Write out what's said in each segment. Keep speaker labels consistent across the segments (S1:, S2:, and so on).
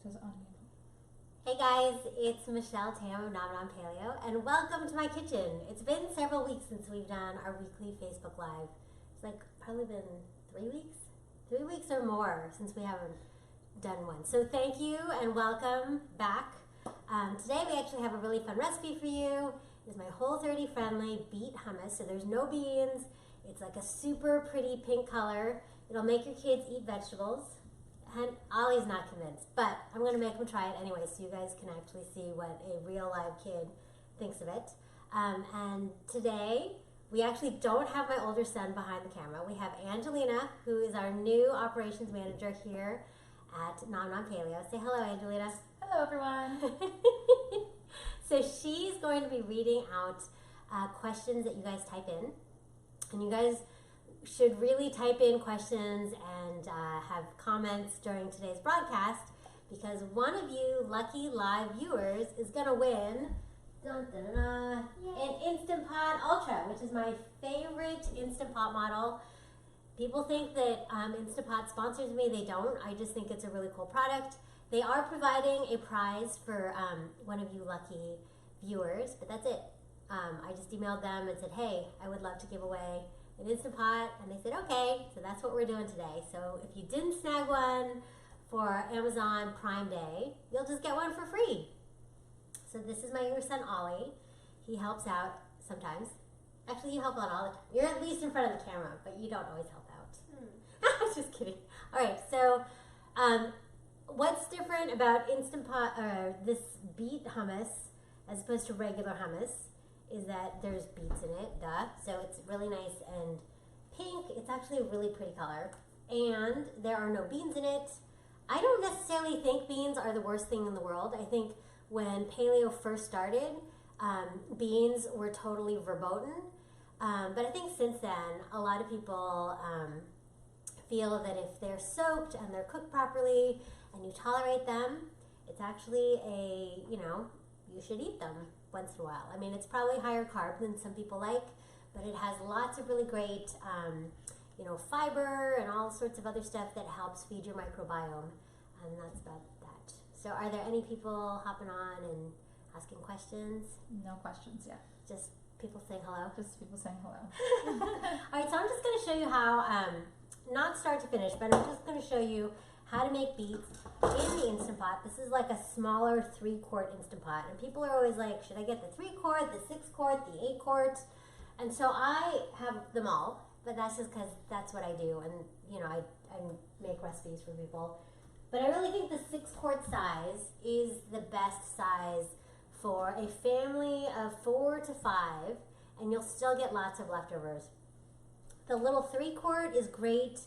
S1: says onion.
S2: Hey guys, it's Michelle Tam of Paleo, and welcome to my kitchen. It's been several weeks since we've done our weekly Facebook Live. It's like probably been 3 weeks? 3 weeks or more since we haven't done one. So thank you and welcome back. Today we actually have a really fun recipe for you. It's my Whole30 friendly beet hummus. So there's no beans. It's like a super pretty pink color. It'll make your kids eat vegetables. And Ollie's not convinced, but I'm going to make him try it anyway so you guys can actually see what a real live kid thinks of it. And today, we actually don't have my older son behind the camera. We have Angelina, who is our new operations manager here at Paleo. Say hello, Angelina.
S1: Hello, everyone.
S2: So she's going to be reading out questions that you guys type in. And you guys should really type in questions and have comments during today's broadcast, because one of you lucky live viewers is going to win an Instant Pot Ultra, which is my favorite Instant Pot model. People think that Instant Pot sponsors me. They don't. I just think it's a really cool product. They are providing a prize for one of you lucky viewers, but that's it. I just emailed them and said, hey, I would love to give away an Instant Pot, and they said okay, so that's what we're doing today. So if you didn't snag one for Amazon Prime Day, you'll just get one for free. So this is my younger son Ollie. He helps out sometimes. Actually, you help out all the time. You're at least in front of the camera, but you don't always help out. I was just kidding. All right, so what's different about Instant Pot or this beet hummus as opposed to regular hummus is that there's beets in it, duh. So it's really nice and pink. It's actually a really pretty color. And there are no beans in it. I don't necessarily think beans are the worst thing in the world. I think when paleo first started, beans were totally verboten. But I think since then, a lot of people feel that if they're soaked and they're cooked properly and you tolerate them, it's actually you should eat them once in a while. I mean, it's probably higher carb than some people like, but it has lots of really great, fiber and all sorts of other stuff that helps feed your microbiome, and that's about that. So are there any people hopping on and asking questions?
S1: No questions yet.
S2: Just people saying hello?
S1: Just people saying hello.
S2: All right, so I'm just going to show you how, not start to finish, but I'm just going to show you how to make beets in the Instant Pot. This is like a smaller 3-quart Instant Pot. And people are always like, should I get the 3-quart, the 6-quart, the 8-quart? And so I have them all, but that's just because that's what I do. And, I make recipes for people. But I really think the 6-quart size is the best size for a family of 4 to 5, and you'll still get lots of leftovers. The little 3-quart is great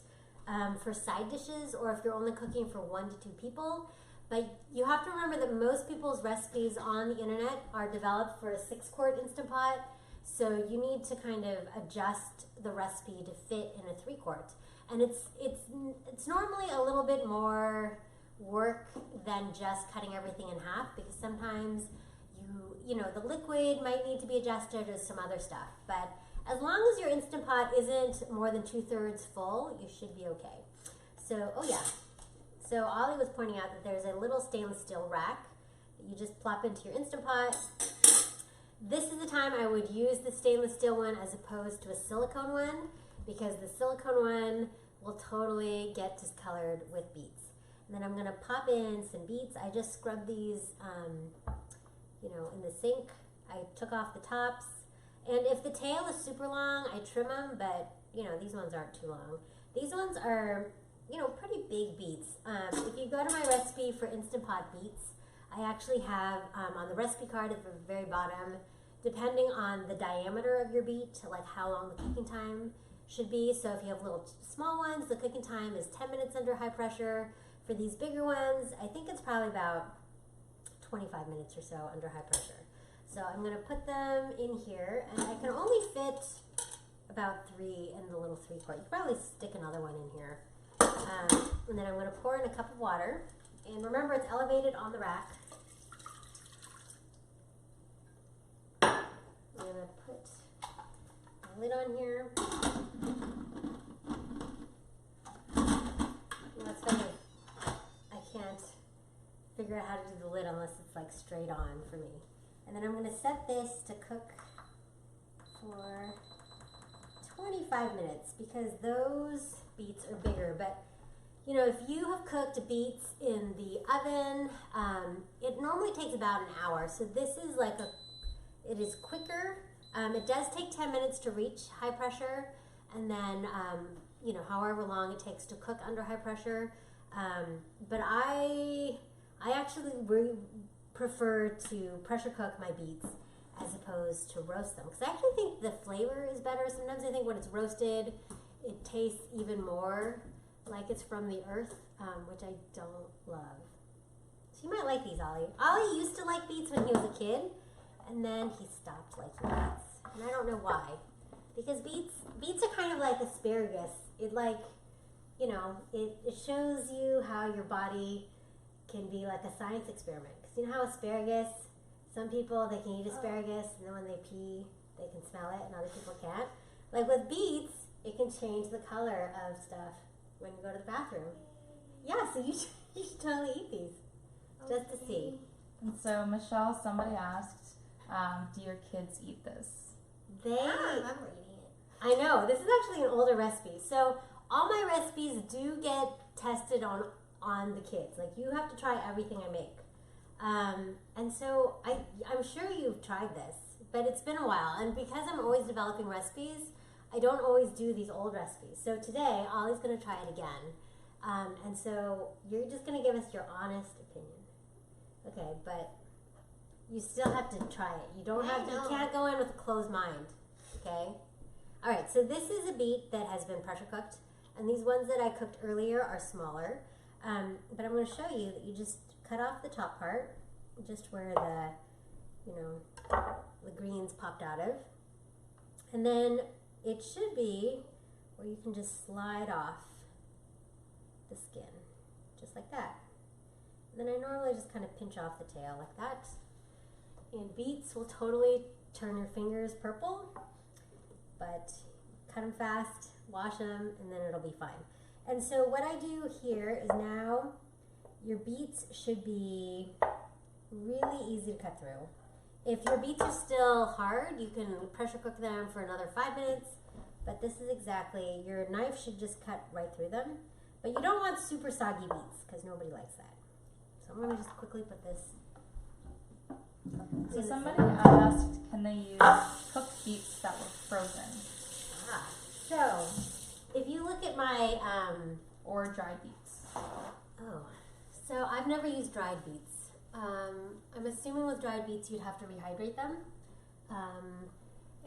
S2: for side dishes, or if you're only cooking for 1 to 2 people. But you have to remember that most people's recipes on the internet are developed for a 6-quart Instant Pot, so you need to kind of adjust the recipe to fit in a 3-quart. And it's normally a little bit more work than just cutting everything in half, because sometimes the liquid might need to be adjusted or some other stuff. But as long as your Instant Pot isn't more than 2/3 full, you should be okay. So, So Ollie was pointing out that there's a little stainless steel rack that you just plop into your Instant Pot. This is the time I would use the stainless steel one as opposed to a silicone one, because the silicone one will totally get discolored with beets. And then I'm going to pop in some beets. I just scrubbed these, in the sink. I took off the tops. And if the tail is super long, I trim them, but, these ones aren't too long. These ones are, pretty big beets. If you go to my recipe for Instant Pot beets, I actually have on the recipe card at the very bottom, depending on the diameter of your beet, like how long the cooking time should be. So if you have little small ones, the cooking time is 10 minutes under high pressure. For these bigger ones, I think it's probably about 25 minutes or so under high pressure. So I'm going to put them in here, and I can only fit about 3 in the little 3-quart. You could probably stick another one in here. And then I'm going to pour in a cup of water. And remember, it's elevated on the rack. I'm going to put my lid on here. That's funny. I can't figure out how to do the lid unless it's like straight on for me. And then I'm gonna set this to cook for 25 minutes because those beets are bigger. But you know, if you have cooked beets in the oven, it normally takes about an hour. So this is like it is quicker. It does take 10 minutes to reach high pressure, and then you know, however long it takes to cook under high pressure. But I actually prefer to pressure cook my beets as opposed to roast them, because I actually think the flavor is better. Sometimes I think when it's roasted, it tastes even more like it's from the earth, which I don't love. So you might like these, Ollie. Ollie used to like beets when he was a kid, and then he stopped liking beets, and I don't know why. Because beets are kind of like asparagus. It like, you know, it shows you how your body can be like a science experiment. Because you know how asparagus, some people, they can eat asparagus, and then when they pee, they can smell it, and other people can't. Like with beets, it can change the color of stuff when you go to the bathroom. Yeah, so you should totally eat these, just to see.
S1: And so, Michelle, somebody asked, do your kids eat this?
S2: I
S3: don't remember eating it.
S2: I know, this is actually an older recipe. So all my recipes do get tested on the kids. Like, you have to try everything I make. And so I'm sure you've tried this, but it's been a while. And because I'm always developing recipes, I don't always do these old recipes. So today, Ollie's going to try it again. And so you're just going to give us your honest opinion. Okay, but you still have to try it. You don't have to, you can't go in with a closed mind. Okay? All right, so this is a beet that has been pressure cooked. And these ones that I cooked earlier are smaller. But I'm going to show you that you just cut off the top part, just where the, you know, the greens popped out of. And then it should be where you can just slide off the skin, just like that. And then I normally just kind of pinch off the tail like that. And beets will totally turn your fingers purple, but cut them fast, wash them, and then it'll be fine. And so what I do here is now your beets should be really easy to cut through. If your beets are still hard, you can pressure cook them for another 5 minutes, but this is exactly, your knife should just cut right through them. But you don't want super soggy beets, because nobody likes that. So I'm going to just quickly put this.
S1: So somebody asked, can they use cooked beets that were frozen?
S2: So if you look at my,
S1: or dried beets?
S2: so I've never used dried beets. I'm assuming with dried beets you'd have to rehydrate them.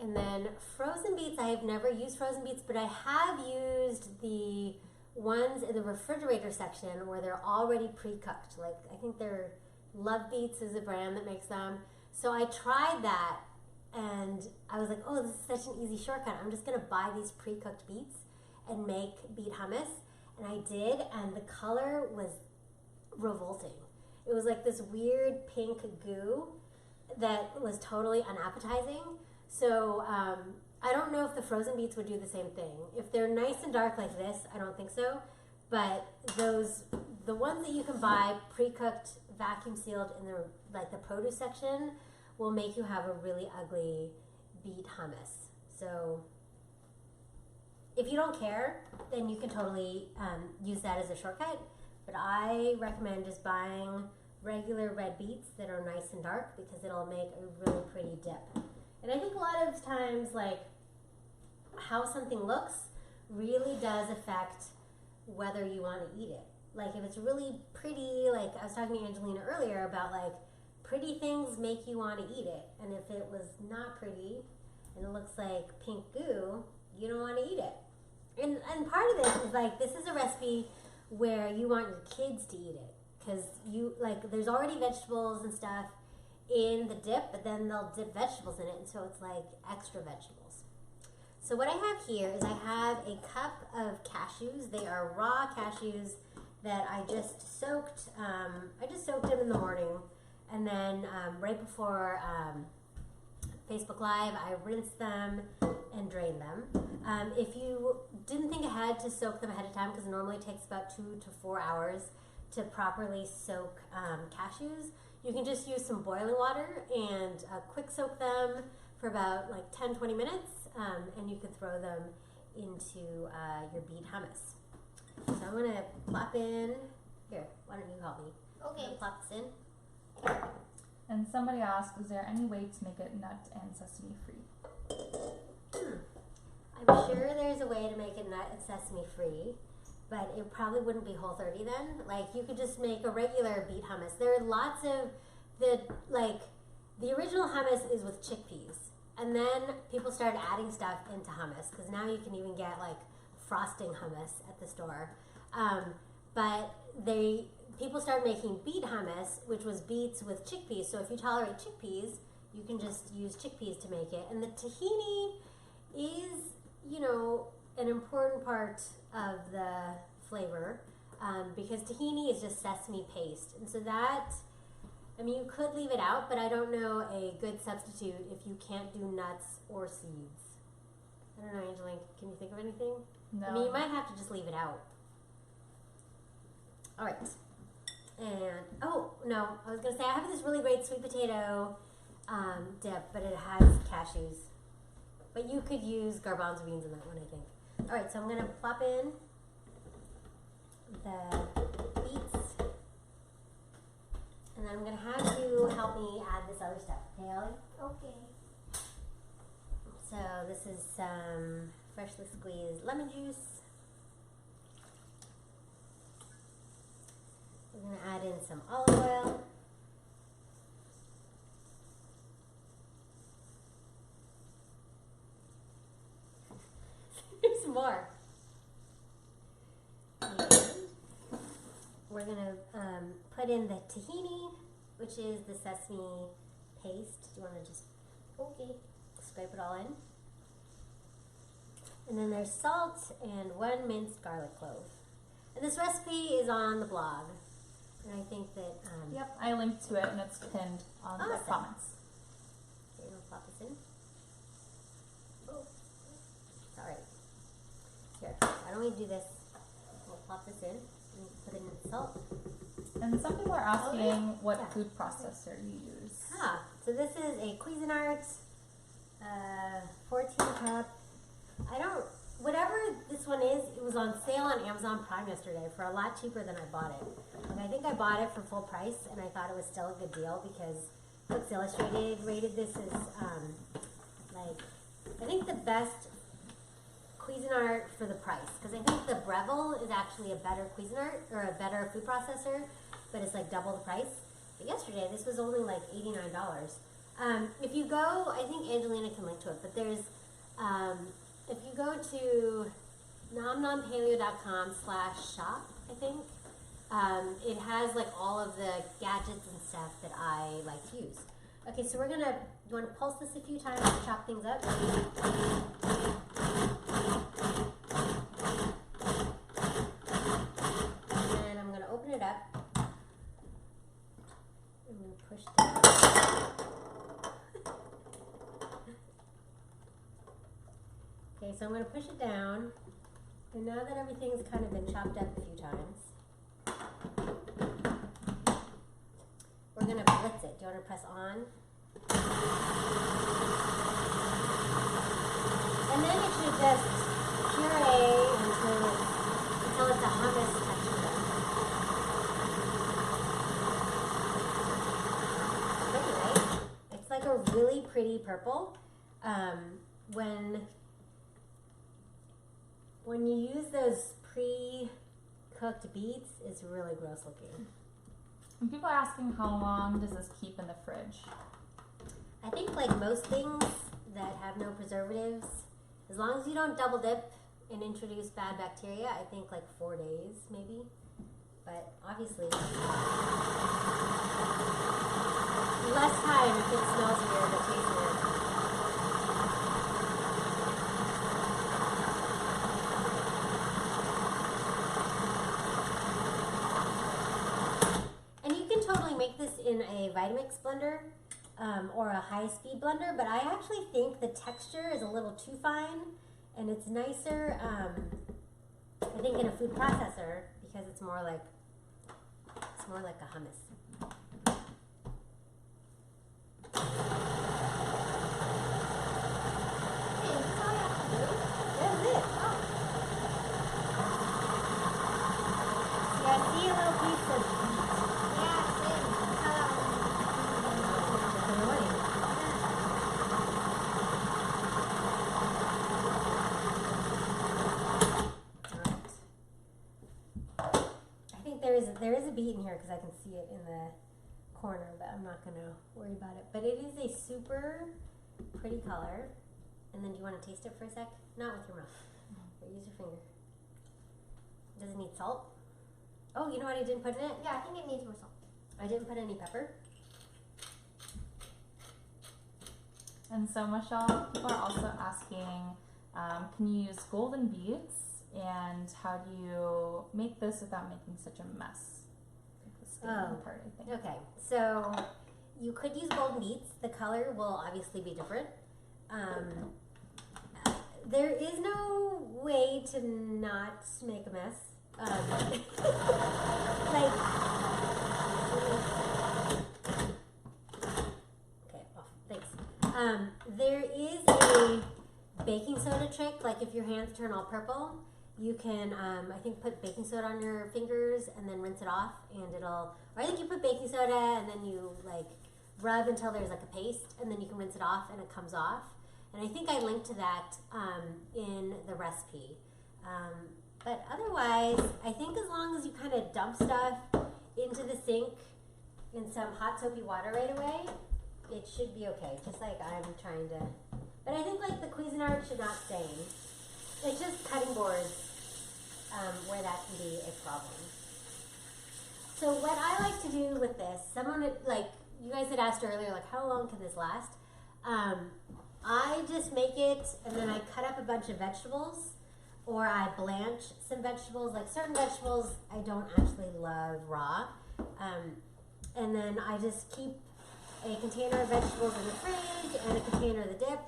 S2: And then frozen beets, I have never used frozen beets, but I have used the ones in the refrigerator section where they're already pre-cooked. Like, I think they're Love Beets is a brand that makes them. So I tried that and I was like, oh, this is such an easy shortcut. I'm just gonna buy these pre-cooked beets and make beet hummus. And I did, and the color was revolting. It was like this weird pink goo that was totally unappetizing. So I don't know if the frozen beets would do the same thing. If they're nice and dark like this, I don't think so. But the ones that you can buy pre-cooked, vacuum sealed in the produce section will make you have a really ugly beet hummus. So if you don't care, then you can totally use that as a shortcut. But I recommend just buying regular red beets that are nice and dark, because it'll make a really pretty dip. And I think a lot of times, like, how something looks really does affect whether you want to eat it. Like, if it's really pretty, like I was talking to Angelina earlier about, like, pretty things make you want to eat it. And if it was not pretty and it looks like pink goo, you don't want to eat it. And part of this is, like, this is a recipe where you want your kids to eat it. Because there's already vegetables and stuff in the dip, but then they'll dip vegetables in it, and so it's like extra vegetables. So what I have here is I have a cup of cashews. They are raw cashews that I just soaked. I just soaked them in the morning, and then right before Facebook Live, I rinsed them and drained them. If you didn't think I had to soak them ahead of time, because it normally takes about 2 to 4 hours to properly soak cashews, you can just use some boiling water and quick soak them for about like 10-20 minutes, and you can throw them into your beet hummus. So I'm gonna plop in here. Why don't you help me?
S3: Okay.
S2: Plop this in.
S1: And somebody asked, is there any way to make it nut and sesame free?
S2: I'm sure there's a way to make it nut and sesame free, but it probably wouldn't be Whole30 then. Like, you could just make a regular beet hummus. There are lots of the original hummus is with chickpeas, and then people started adding stuff into hummus because now you can even get like frosting hummus at the store. But people started making beet hummus, which was beets with chickpeas. So if you tolerate chickpeas, you can just use chickpeas to make it. And the tahini is, you know, an important part of the flavor, because tahini is just sesame paste. And so that, I mean, you could leave it out, but I don't know a good substitute if you can't do nuts or seeds. I don't know, Angeline, can you think of anything?
S1: No.
S2: I mean, you might have to just leave it out. All right. And, oh, no, I was going to say, I have this really great sweet potato dip, but it has cashews. But you could use garbanzo beans in that one, I think. All right, so I'm going to plop in the beets. And then I'm going to have you help me add this other stuff. Okay, Ellie?
S3: Okay.
S2: So this is some freshly squeezed lemon juice. We're going to add in some olive oil. There's more. And we're going to put in the tahini, which is the sesame paste. Do you want to just scrape it all in? And then there's salt and 1 minced garlic clove. And this recipe is on the blog. And I think that...
S1: Yep, I linked to it and it's pinned on the
S2: Awesome.
S1: comments.
S2: Okay, we'll plop this in. Oh, it's all right. Here, why don't we do this? We'll plop this in and put in the salt.
S1: And some people are asking what
S2: Yeah.
S1: food processor you use.
S2: Ah, so this is a Cuisinart 14 cup. Whatever this one is, it was on sale on Amazon Prime yesterday for a lot cheaper than I bought it. And I think I bought it for full price, and I thought it was still a good deal because Books Illustrated rated this as, I think the best Cuisinart for the price. Because I think the Breville is actually a better Cuisinart, or a better food processor, but it's like double the price. But yesterday, this was only like $89. If you go, I think Angelina can link to it, but there's, if you go to nomnompaleo.com/shop, I think, it has like all of the gadgets and stuff that I like to use. Okay, so you want to pulse this a few times to chop things up? And I'm going to open it up. I'm going to push down. Okay, so I'm going to push it down, and now that everything's kind of been chopped up a few times, we're going to blitz it. Do you want to press on? And then it should just puree until it's a hummus texture. Pretty, right? It's like a really pretty purple. When you use those pre-cooked beets, it's really gross looking.
S1: And people are asking how long does this keep in the fridge?
S2: I think like most things that have no preservatives, as long as you don't double dip and introduce bad bacteria, I think like 4 days maybe. But obviously, less time if it smells weird or tastes weird. In a Vitamix blender or a high-speed blender, but I actually think the texture is a little too fine, and it's nicer, I think, in a food processor because it's more like more like a hummus.
S3: Hey, is this all you have to do?
S2: That's it. Yeah, see a little piece of
S3: Yeah, same. That's how
S2: annoying. I think there is a beet in here because I can see it in the corner, but I'm not gonna worry about it. But it is a super pretty color. And then do you want to taste it for a sec? Not with your mouth. Here, use your finger. Does it need salt? Oh, you know what I didn't put in it?
S3: Yeah, I think it needs more salt.
S2: I didn't put any pepper.
S1: And so, Michelle, people are also asking, can you use golden beets, and how do you make this without making such a mess? Like the staining part, I think.
S2: Okay, so you could use golden beets. The color will obviously be different. There is no way to not make a mess. Like, okay, off. Thanks. There is a baking soda trick. Like if your hands turn all purple, you can, I think, put baking soda on your fingers and then rinse it off, and it'll. Or I think you put baking soda and then you like rub until there's like a paste, and then you can rinse it off and it comes off. And I think I linked to that in the recipe. But otherwise, I think as long as you kind of dump stuff into the sink in some hot soapy water right away, it should be okay. Just like I'm trying to. But I think like the Cuisinart should not stain. It's just cutting boards where that can be a problem. So what I like to do with this, someone like you guys had asked earlier, like how long can this last? I just make it and then I cut up a bunch of vegetables, or I blanch some vegetables. Like certain vegetables I don't actually love raw. And then I just keep a container of vegetables in the fridge and a container of the dip,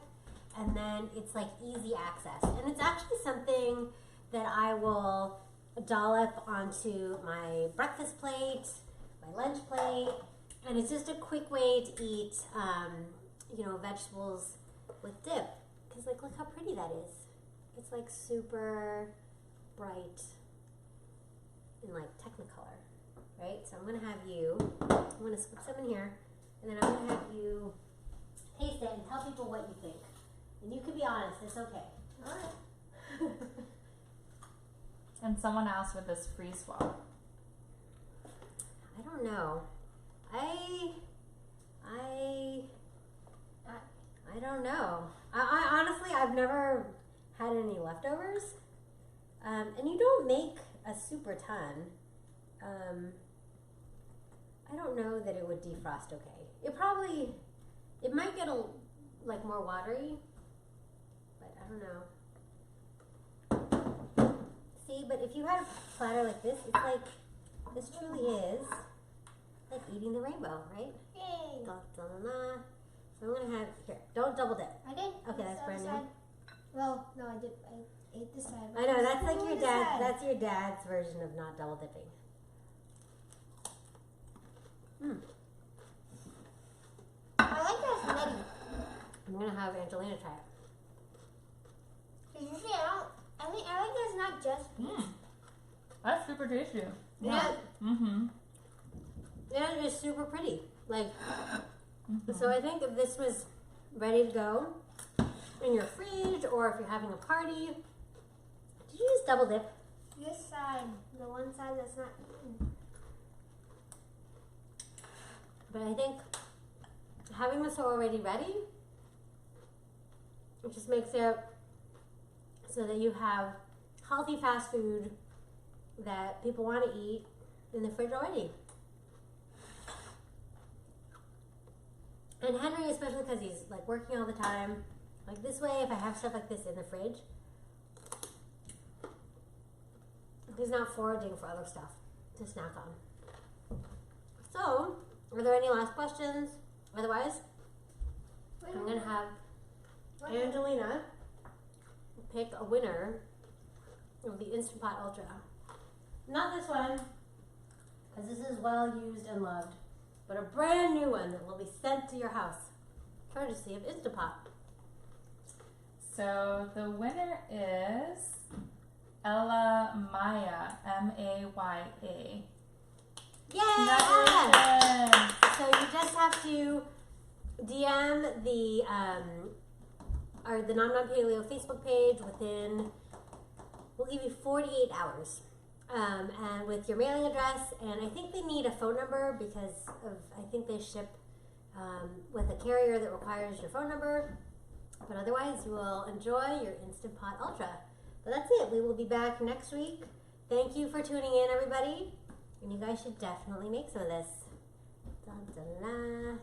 S2: and then it's like easy access. And it's actually something that I will dollop onto my breakfast plate, my lunch plate, and it's just a quick way to eat, vegetables with dip. Because like, look how pretty that is. It's like super bright in like Technicolor, right? So I'm gonna scoop some in here, and then I'm gonna have you taste it and tell people what you think. And you can be honest, it's okay.
S3: All right.
S1: And someone asked, would this freeze well?
S2: I don't know. I don't know. I honestly, I've never had any leftovers. And you don't make a super ton. I don't know that it would defrost okay. It might get more watery, but I don't know. See, but if you had a platter like this, it's like, this truly is like eating the rainbow, right?
S3: Yay.
S2: Da, da, da, da. So I'm gonna have, here, don't double dip.
S3: I did.
S2: Okay, that's brand new.
S3: Side. Well, no, I did. I ate this side.
S2: I know, that's like
S3: Ooh,
S2: your
S3: this
S2: dad,
S3: side.
S2: that's your dad's version of not double dipping.
S3: I like that it's nutty.
S2: I'm gonna have Angelina try it.
S3: Usually I like that it's not just beets.
S1: That's super tasty.
S2: Yeah.
S1: Mm-hmm.
S2: And it's super pretty. Like, so I think if this was ready to go in your fridge, or if you're having a party, did you just double dip?
S3: This side, the one side that's not eaten.
S2: But I think having this already ready, it just makes it so that you have healthy fast food that people want to eat in the fridge already. And Henry, especially because he's like working all the time, like this way, if I have stuff like this in the fridge, he's not foraging for other stuff to snack on. So, are there any last questions? Otherwise, I'm going to have Angelina pick a winner of the Instant Pot Ultra. Not this one, as this is well used and loved, but a brand new one that will be sent to your house, courtesy of Instant Pot.
S1: So the winner is Ella Maya, M-A-Y-A.
S2: Yay!
S1: Congratulations!
S2: So you just have to DM the Nom Nom Paleo Facebook page within, we'll give you 48 hours. And with your mailing address, and I think they need a phone number because I think they ship with a carrier that requires your phone number. But otherwise, you will enjoy your Instant Pot Ultra. But that's it. We will be back next week. Thank you for tuning in, everybody. And you guys should definitely make some of this. Dun, dun, dun.